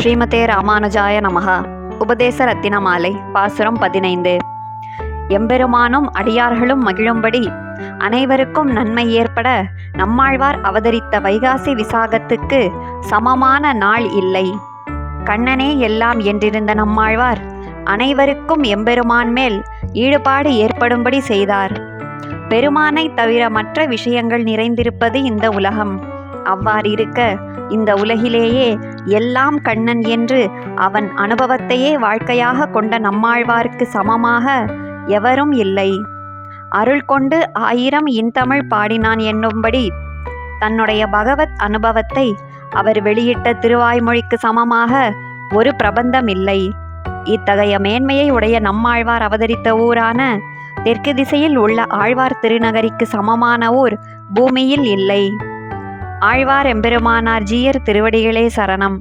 ஸ்ரீமதே ராமானுஜாய நமஹ. உபதேச ரத்தினமாலை பாசுரம் 15. எம்பெருமானும் அடியார்களும் மகிழும்படி அனைவருக்கும் நன்மை ஏற்பட நம்மாழ்வார் அவதரித்த வைகாசி விசாகத்துக்கு சமமான நாள் இல்லை. கண்ணனே எல்லாம் என்றிருந்த நம்மாழ்வார் அனைவருக்கும் எம்பெருமான் மேல் ஈடுபாடு ஏற்படும்படி செய்தார். பெருமானை தவிர மற்ற விஷயங்கள் நிறைந்திருப்பது இந்த உலகம். அவ்வாறிருக்க இந்த உலகிலேயே எல்லாம் கண்ணன் என்று அவன் அனுபவத்தையே வாழ்க்கையாக கொண்ட நம்மாழ்வாருக்கு சமமாக எவரும் இல்லை. அருள் கொண்டு 1000 இன்தமிழ் பாடினான் என்னும்படி தன்னுடைய பகவத் அனுபவத்தை அவர் வெளியிட்ட திருவாய்மொழிக்கு சமமாக ஒரு பிரபந்தம் இல்லை. இத்தகைய மேன்மையை உடைய நம்மாழ்வார் அவதரித்த ஊரான தெற்கு திசையில் உள்ள ஆழ்வார் திருநகரிக்கு சமமான ஊர் பூமியில் இல்லை. ஆழ்வார் எம்பெருமானார் ஜீயர் திருவடிகளே சரணம்.